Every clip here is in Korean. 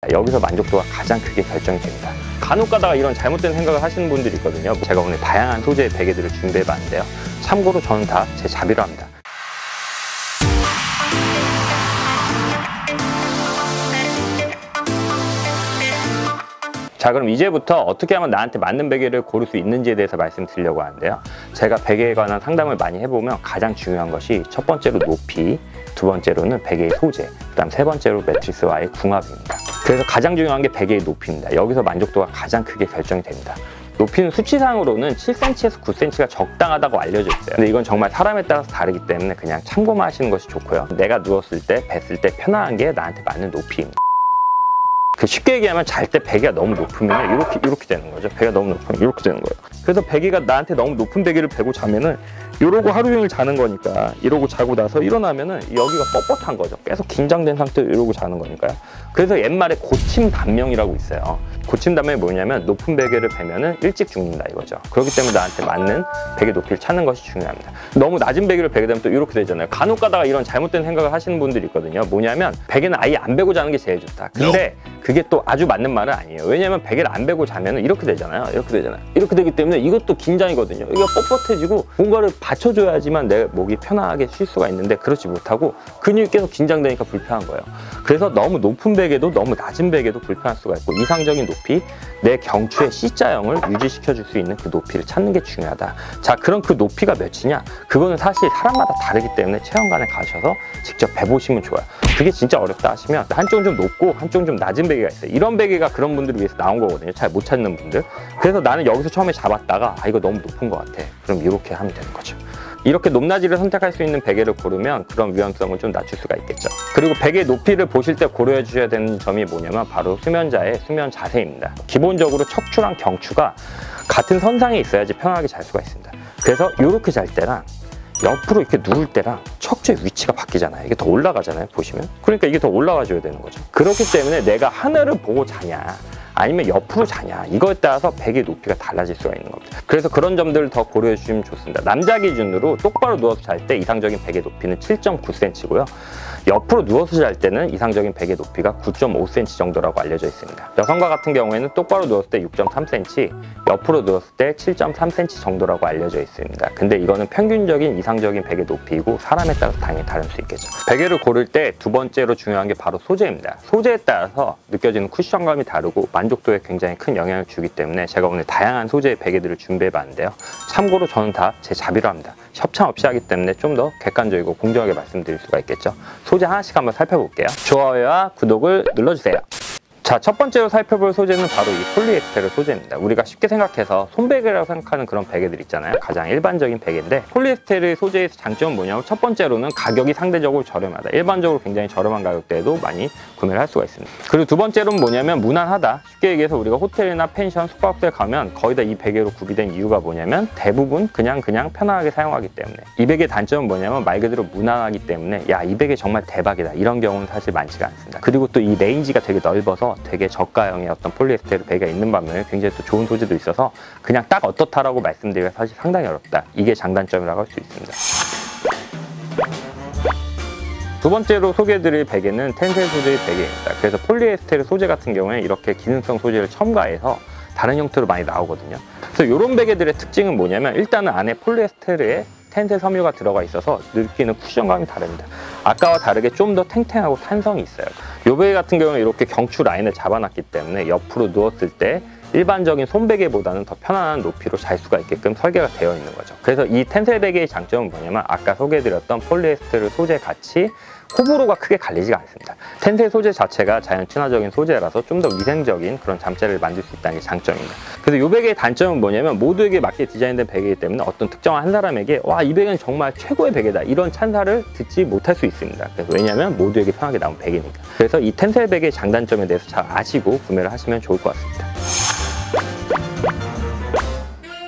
여기서 만족도가 가장 크게 결정이 됩니다. 간혹 가다가 이런 잘못된 생각을 하시는 분들이 있거든요. 제가 오늘 다양한 소재의 베개들을 준비해 봤는데요. 참고로 저는 다 제 자비로 합니다. 자, 그럼 이제부터 어떻게 하면 나한테 맞는 베개를 고를 수 있는지에 대해서 말씀드리려고 하는데요. 제가 베개에 관한 상담을 많이 해보면 가장 중요한 것이 첫 번째로 높이, 두 번째로는 베개의 소재, 그 다음 세 번째로 매트리스와의 궁합입니다. 그래서 가장 중요한 게 베개의 높이입니다. 여기서 만족도가 가장 크게 결정이 됩니다. 높이는 수치상으로는 7cm에서 9cm가 적당하다고 알려져 있어요. 근데 이건 정말 사람에 따라서 다르기 때문에 그냥 참고만 하시는 것이 좋고요. 내가 누웠을 때, 뱄을 때 편안한 게 나한테 맞는 높이입니다. 쉽게 얘기하면 잘 때 베개가 너무 높으면 이렇게 되는 거죠. 베개가 너무 높으면 이렇게 되는 거예요. 그래서 베개가 나한테 너무 높은 베개를 베고 자면은 이러고 하루 종일 자는 거니까, 이러고 자고 나서 일어나면은 여기가 뻣뻣한 거죠. 계속 긴장된 상태로 이러고 자는 거니까요. 그래서 옛말에 고침 단명이라고 있어요. 고침 단명이 뭐냐면 높은 베개를 베면은 일찍 죽는다 이거죠. 그렇기 때문에 나한테 맞는 베개 높이를 찾는 것이 중요합니다. 너무 낮은 베개를 베게 되면 또 이렇게 되잖아요. 간혹 가다가 이런 잘못된 생각을 하시는 분들이 있거든요. 뭐냐면 베개는 아예 안 베고 자는 게 제일 좋다. 근데 그게 또 아주 맞는 말은 아니에요. 왜냐면 베개를 안 베고 자면은 이렇게 되잖아요. 이렇게 되기 때문에 이것도 긴장이거든요. 이게 뻣뻣해지고 뭔가를 받쳐줘야지만 내 목이 편하게 쉴 수가 있는데 그렇지 못하고 근육이 계속 긴장되니까 불편한 거예요. 그래서 너무 높은 베개도 너무 낮은 베개도 불편할 수가 있고, 이상적인 높이, 내 경추의 C자형을 유지시켜 줄 수 있는 그 높이를 찾는 게 중요하다. 자, 그럼 그 높이가 몇이냐? 그거는 사실 사람마다 다르기 때문에 체험관에 가셔서 직접 베보시면 좋아요. 그게 진짜 어렵다 하시면 한쪽은 좀 높고 한쪽은 좀 낮은 베개가 있어요. 이런 베개가 그런 분들을 위해서 나온 거거든요. 잘 못 찾는 분들. 그래서 나는 여기서 처음에 잡았다가 이거 너무 높은 것 같아. 그럼 이렇게 하면 되는 거죠. 이렇게 높낮이를 선택할 수 있는 베개를 고르면 그런 위험성을 좀 낮출 수가 있겠죠. 그리고 베개의 높이를 보실 때 고려해 주셔야 되는 점이 뭐냐면 바로 수면자의 수면 자세입니다. 기본적으로 척추랑 경추가 같은 선상에 있어야지 편하게 잘 수가 있습니다. 그래서 이렇게 잘 때랑 옆으로 이렇게 누울 때랑 척추의 위치가 바뀌잖아요. 이게 더 올라가잖아요, 보시면. 그러니까 이게 더 올라가줘야 되는 거죠. 그렇기 때문에 내가 하늘을 보고 자냐 아니면 옆으로 자냐, 이거에 따라서 베개의 높이가 달라질 수가 있는 겁니다. 그래서 그런 점들을 더 고려해 주시면 좋습니다. 남자 기준으로 똑바로 누워서 잘 때 이상적인 베개 높이는 7.9cm고요. 옆으로 누워서 잘 때는 이상적인 베개 높이가 9.5cm 정도라고 알려져 있습니다. 여성과 같은 경우에는 똑바로 누웠을 때 6.3cm, 옆으로 누웠을 때 7.3cm 정도라고 알려져 있습니다. 근데 이거는 평균적인 이상적인 베개 높이이고 사람에 따라서 당연히 다를 수 있겠죠. 베개를 고를 때 두 번째로 중요한 게 바로 소재입니다. 소재에 따라서 느껴지는 쿠션감이 다르고 만족도에 굉장히 큰 영향을 주기 때문에 제가 오늘 다양한 소재의 베개들을 준비해 봤는데요. 참고로 저는 다 제 자비로 합니다. 협찬 없이 하기 때문에 좀 더 객관적이고 공정하게 말씀드릴 수가 있겠죠. 소재 하나씩 한번 살펴볼게요. 좋아요와 구독을 눌러주세요. 자, 첫 번째로 살펴볼 소재는 바로 이 폴리에스테르 소재입니다. 우리가 쉽게 생각해서 손베개라고 생각하는 그런 베개들 있잖아요. 가장 일반적인 베개인데 폴리에스테르 소재의 장점은 뭐냐면 첫 번째로는 가격이 상대적으로 저렴하다. 일반적으로 굉장히 저렴한 가격대에도 많이 구매를 할 수가 있습니다. 그리고 두 번째로는 뭐냐면 무난하다. 쉽게 얘기해서 우리가 호텔이나 펜션, 숙박업소에 가면 거의 다 이 베개로 구비된 이유가 뭐냐면 대부분 그냥 편안하게 사용하기 때문에. 이 베개의 단점은 뭐냐면 말 그대로 무난하기 때문에 야, 이 베개 정말 대박이다, 이런 경우는 사실 많지가 않습니다. 그리고 또 이 레인지가 되게 넓어서 되게 저가형의 어떤 폴리에스테르 베개가 있는 반면에 굉장히 또 좋은 소재도 있어서 그냥 딱 어떻다라고 말씀드리기가 사실 상당히 어렵다. 이게 장단점이라고 할 수 있습니다. 두 번째로 소개해드릴 베개는 텐셀 소재의 베개입니다. 그래서 폴리에스테르 소재 같은 경우에 이렇게 기능성 소재를 첨가해서 다른 형태로 많이 나오거든요. 그래서 이런 베개들의 특징은 뭐냐면 일단은 안에 폴리에스테르에 텐셀 섬유가 들어가 있어서 느끼는 쿠션감이 다릅니다. 아까와 다르게 좀 더 탱탱하고 탄성이 있어요. 이 베개 같은 경우는 이렇게 경추 라인을 잡아놨기 때문에 옆으로 누웠을 때 일반적인 손베개보다는 더 편안한 높이로 잘 수가 있게끔 설계가 되어 있는 거죠. 그래서 이 텐셀 베개의 장점은 뭐냐면 아까 소개해드렸던 폴리에스테르 소재 같이 호불호가 크게 갈리지가 않습니다. 텐셀 소재 자체가 자연 친화적인 소재라서 좀 더 위생적인 그런 잠자리를 만들 수 있다는 게 장점입니다. 그래서 이 베개의 단점은 뭐냐면 모두에게 맞게 디자인된 베개이기 때문에 어떤 특정한 한 사람에게 와, 이 베개는 정말 최고의 베개다, 이런 찬사를 듣지 못할 수 있습니다. 그래서 왜냐하면 모두에게 편하게 나온 베개니까. 그래서 이 텐셀 베개의 장단점에 대해서 잘 아시고 구매를 하시면 좋을 것 같습니다.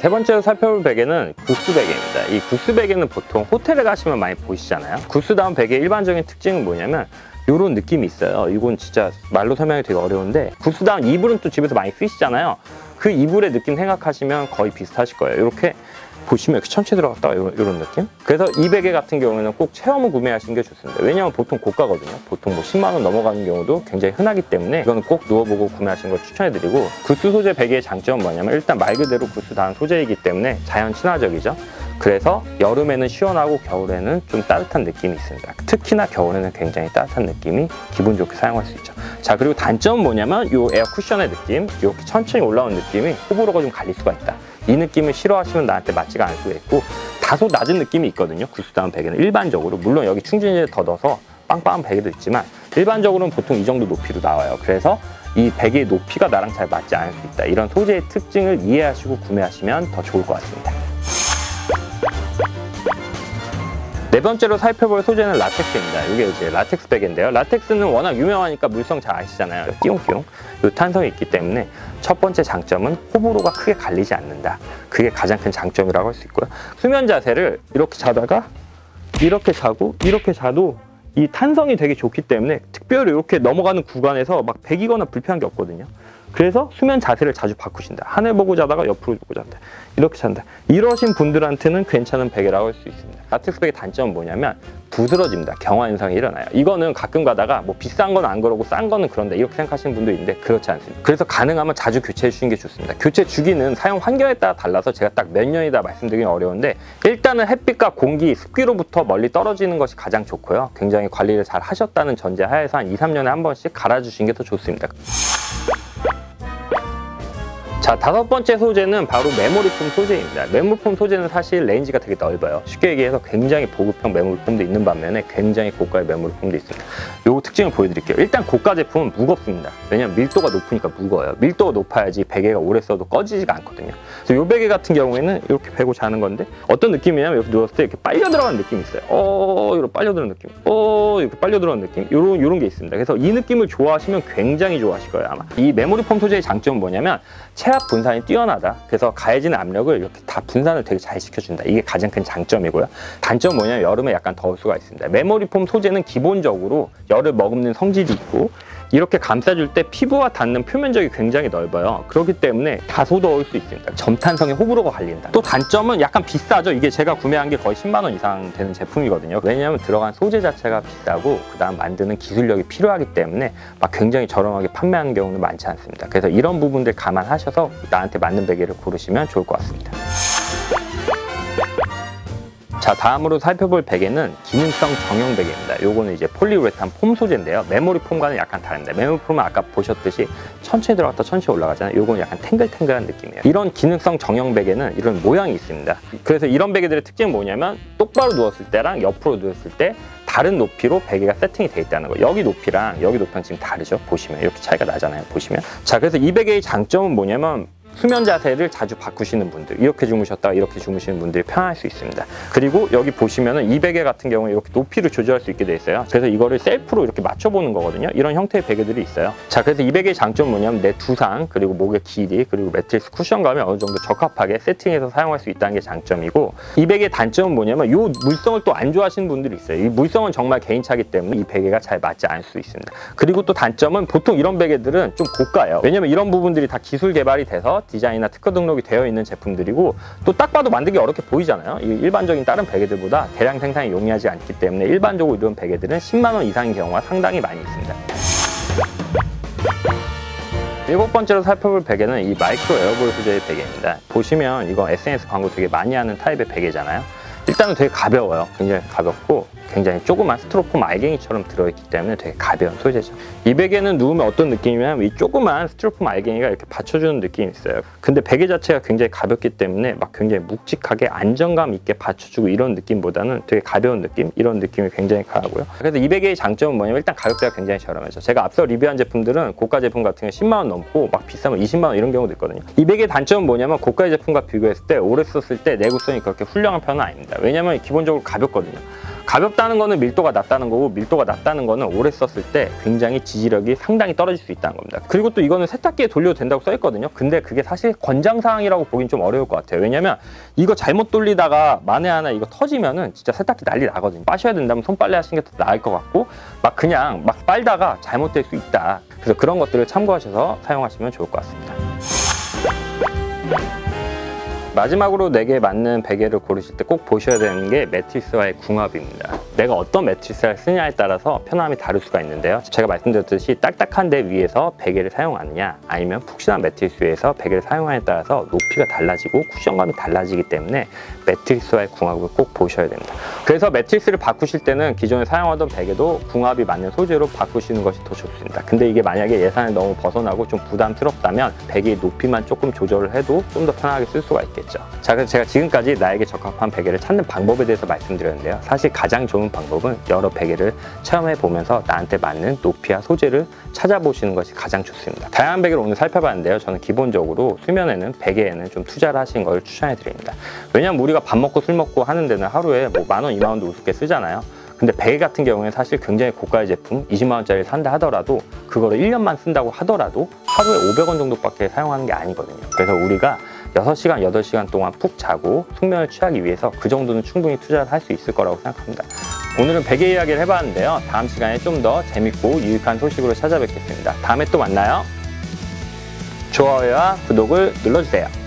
세 번째로 살펴볼 베개는 구스 베개입니다. 이 구스 베개는 보통 호텔에 가시면 많이 보시잖아요. 구스다운 베개의 일반적인 특징은 뭐냐면 이런 느낌이 있어요. 이건 진짜 말로 설명이 되게 어려운데, 구스다운 이불은 또 집에서 많이 쓰시잖아요. 그 이불의 느낌 생각하시면 거의 비슷하실 거예요. 이렇게 보시면 이렇게 천천히 들어갔다가 이런 느낌? 그래서 이 베개 같은 경우에는 꼭 체험을 구매하시는 게 좋습니다. 왜냐하면 보통 고가거든요. 보통 뭐 10만 원 넘어가는 경우도 굉장히 흔하기 때문에 이거는 꼭 누워보고 구매하시는 걸 추천해드리고, 구스 소재 베개의 장점은 뭐냐면 일단 말 그대로 구스 다운 소재이기 때문에 자연 친화적이죠. 그래서 여름에는 시원하고 겨울에는 좀 따뜻한 느낌이 있습니다. 특히나 겨울에는 굉장히 따뜻한 느낌이 기분 좋게 사용할 수 있죠. 자, 그리고 단점은 뭐냐면 이 에어 쿠션의 느낌, 이렇게 천천히 올라오는 느낌이 호불호가 좀 갈릴 수가 있다. 이 느낌을 싫어하시면 나한테 맞지가 않을 수가 있고, 다소 낮은 느낌이 있거든요. 구스다운 베개는 일반적으로. 물론 여기 충전지를 더 넣어서 빵빵한 베개도 있지만 일반적으로는 보통 이 정도 높이로 나와요. 그래서 이 베개의 높이가 나랑 잘 맞지 않을 수 있다. 이런 소재의 특징을 이해하시고 구매하시면 더 좋을 것 같습니다. 네 번째로 살펴볼 소재는 라텍스입니다. 이게 이제 라텍스 베개인데요. 라텍스는 워낙 유명하니까 물성 잘 아시잖아요. 띠용띠용. 이 탄성이 있기 때문에 첫 번째 장점은 호불호가 크게 갈리지 않는다. 그게 가장 큰 장점이라고 할 수 있고요. 수면 자세를 이렇게 자다가 이렇게 자고 이렇게 자도 이 탄성이 되게 좋기 때문에 특별히 이렇게 넘어가는 구간에서 막 베기거나 불편한 게 없거든요. 그래서 수면 자세를 자주 바꾸신다. 하늘 보고 자다가 옆으로 보고 잔다. 이렇게 잔다. 이러신 분들한테는 괜찮은 베개라고 할 수 있습니다. 라텍스 베개 단점은 뭐냐면 부스러집니다. 경화 현상이 일어나요. 이거는 가끔 가다가 뭐 비싼 건 안 그러고 싼 거는 그런다 이렇게 생각하시는 분도 있는데 그렇지 않습니다. 그래서 가능하면 자주 교체해 주시는 게 좋습니다. 교체 주기는 사용 환경에 따라 달라서 제가 딱 몇 년이다 말씀드리긴 어려운데, 일단은 햇빛과 공기, 습기로부터 멀리 떨어지는 것이 가장 좋고요. 굉장히 관리를 잘 하셨다는 전제 하에서 한 2, 3년에 한 번씩 갈아주시는 게 더 좋습니다. 자, 다섯 번째 소재는 바로 메모리폼 소재입니다. 메모리폼 소재는 사실 레인지가 되게 넓어요. 쉽게 얘기해서 굉장히 보급형 메모리폼도 있는 반면에 굉장히 고가의 메모리폼도 있습니다. 요 특징을 보여드릴게요. 일단 고가 제품은 무겁습니다. 왜냐면 밀도가 높으니까 무거워요. 밀도가 높아야지 베개가 오래 써도 꺼지지가 않거든요. 그래서 요 베개 같은 경우에는 이렇게 베고 자는 건데 어떤 느낌이냐면 이렇게 누웠을 때 이렇게 빨려 들어가는 느낌이 있어요. 이렇게 빨려 들어가는 느낌. 이렇게 빨려 들어가는 느낌. 요런 게 있습니다. 그래서 이 느낌을 좋아하시면 굉장히 좋아하실 거예요, 아마. 이 메모리폼 소재의 장점은 뭐냐면 체압 분산이 뛰어나다. 그래서 가해지는 압력을 이렇게 다 분산을 되게 잘 시켜준다. 이게 가장 큰 장점이고요. 단점은 뭐냐면 여름에 약간 더울 수가 있습니다. 메모리폼 소재는 기본적으로 열을 머금는 성질이 있고 이렇게 감싸줄 때 피부와 닿는 표면적이 굉장히 넓어요. 그렇기 때문에 다소 더울 수 있습니다. 점탄성에 호불호가 갈린다. 또 단점은 약간 비싸죠. 이게 제가 구매한 게 거의 10만 원 이상 되는 제품이거든요. 왜냐하면 들어간 소재 자체가 비싸고 그다음 만드는 기술력이 필요하기 때문에 막 굉장히 저렴하게 판매하는 경우는 많지 않습니다. 그래서 이런 부분들 감안하셔서 나한테 맞는 베개를 고르시면 좋을 것 같습니다. 자, 다음으로 살펴볼 베개는 기능성 정형 베개입니다. 요거는 이제 폴리우레탄 폼 소재인데요. 메모리 폼과는 약간 다릅니다. 메모리 폼은 아까 보셨듯이 천천히 들어갔다 천천히 올라가잖아요. 요거는 약간 탱글탱글한 느낌이에요. 이런 기능성 정형 베개는 이런 모양이 있습니다. 그래서 이런 베개들의 특징은 뭐냐면 똑바로 누웠을 때랑 옆으로 누웠을 때 다른 높이로 베개가 세팅이 되어 있다는 거. 여기 높이랑 여기 높이랑 지금 다르죠. 보시면 이렇게 차이가 나잖아요. 보시면. 자, 그래서 이 베개의 장점은 뭐냐면 수면 자세를 자주 바꾸시는 분들, 이렇게 주무셨다가 이렇게 주무시는 분들이 편할 수 있습니다. 그리고 여기 보시면은 이 베개 같은 경우에 이렇게 높이를 조절할 수 있게 돼 있어요. 그래서 이거를 셀프로 이렇게 맞춰보는 거거든요. 이런 형태의 베개들이 있어요. 자, 그래서 이 베개의 장점은 뭐냐면 내 두상, 그리고 목의 길이, 그리고 매트리스 쿠션감이 어느 정도 적합하게 세팅해서 사용할 수 있다는 게 장점이고, 이 베개의 단점은 뭐냐면 이 물성을 또 안 좋아하시는 분들이 있어요. 이 물성은 정말 개인차기 때문에 이 베개가 잘 맞지 않을 수 있습니다. 그리고 또 단점은 보통 이런 베개들은 좀 고가예요. 왜냐면 이런 부분들이 다 기술 개발이 돼서 디자인이나 특허 등록이 되어 있는 제품들이고, 또 딱 봐도 만들기 어렵게 보이잖아요. 일반적인 다른 베개들보다 대량 생산이 용이하지 않기 때문에 일반적으로 이런 베개들은 10만 원 이상인 경우가 상당히 많이 있습니다. 일곱 번째로 살펴볼 베개는 이 마이크로 에어볼 소재의 베개입니다. 보시면 이거 SNS 광고 되게 많이 하는 타입의 베개잖아요. 일단은 되게 가벼워요. 굉장히 가볍고 굉장히 조그만 스티로폼 알갱이처럼 들어있기 때문에 되게 가벼운 소재죠. 이 베개는 누우면 어떤 느낌이냐면 이 조그만 스티로폼 알갱이가 이렇게 받쳐주는 느낌이 있어요. 근데 베개 자체가 굉장히 가볍기 때문에 막 굉장히 묵직하게 안정감 있게 받쳐주고 이런 느낌보다는 되게 가벼운 느낌? 이런 느낌이 굉장히 강하고요. 그래서 이 베개의 장점은 뭐냐면 일단 가격대가 굉장히 저렴하죠. 제가 앞서 리뷰한 제품들은 고가 제품 같은 경우 10만 원 넘고 막 비싸면 20만 원 이런 경우도 있거든요. 이 베개의 단점은 뭐냐면 고가의 제품과 비교했을 때 오래 썼을 때 내구성이 그렇게 훌륭한 편은 아닙니다. 왜냐면 기본적으로 가볍거든요. 가볍다는 거는 밀도가 낮다는 거고, 밀도가 낮다는 거는 오래 썼을 때 굉장히 지지력이 상당히 떨어질 수 있다는 겁니다. 그리고 또 이거는 세탁기에 돌려도 된다고 써있거든요. 근데 그게 사실 권장사항이라고 보긴 좀 어려울 것 같아요. 왜냐면 이거 잘못 돌리다가 만에 하나 이거 터지면은 진짜 세탁기 난리 나거든요. 빠셔야 된다면 손빨래 하시는 게 더 나을 것 같고, 막 그냥 막 빨다가 잘못될 수 있다. 그래서 그런 것들을 참고하셔서 사용하시면 좋을 것 같습니다. 마지막으로 내게 맞는 베개를 고르실 때 꼭 보셔야 되는 게 매트리스와의 궁합입니다. 내가 어떤 매트리스를 쓰냐에 따라서 편함이 다를 수가 있는데요. 제가 말씀드렸듯이 딱딱한 데 위에서 베개를 사용하느냐 아니면 푹신한 매트리스 위에서 베개를 사용하느냐에 따라서 높이가 달라지고 쿠션감이 달라지기 때문에 매트리스와의 궁합을 꼭 보셔야 됩니다. 그래서 매트리스를 바꾸실 때는 기존에 사용하던 베개도 궁합이 맞는 소재로 바꾸시는 것이 더 좋습니다. 근데 이게 만약에 예산을 너무 벗어나고 좀 부담스럽다면 베개의 높이만 조금 조절을 해도 좀 더 편하게 쓸 수가 있겠죠. 자, 그래서 제가 지금까지 나에게 적합한 베개를 찾는 방법에 대해서 말씀드렸는데요. 사실 가장 좋은 방법은 여러 베개를 체험해 보면서 나한테 맞는 높이와 소재를 찾아보시는 것이 가장 좋습니다. 다양한 베개를 오늘 살펴봤는데요. 저는 기본적으로 수면에는 베개에는 좀 투자를 하신 걸 추천해 드립니다. 왜냐면 우리가 밥 먹고 술 먹고 하는 데는 하루에 뭐 10,000원, 20,000원도 우습게 쓰잖아요. 근데 베개 같은 경우에는 사실 굉장히 고가의 제품 20만원짜리 산다 하더라도 그거를 1년만 쓴다고 하더라도 하루에 500원 정도밖에 사용하는 게 아니거든요. 그래서 우리가 6시간, 8시간 동안 푹 자고 숙면을 취하기 위해서 그 정도는 충분히 투자를 할 수 있을 거라고 생각합니다. 오늘은 베개 이야기를 해봤는데요. 다음 시간에 좀 더 재밌고 유익한 소식으로 찾아뵙겠습니다. 다음에 또 만나요. 좋아요와 구독을 눌러주세요.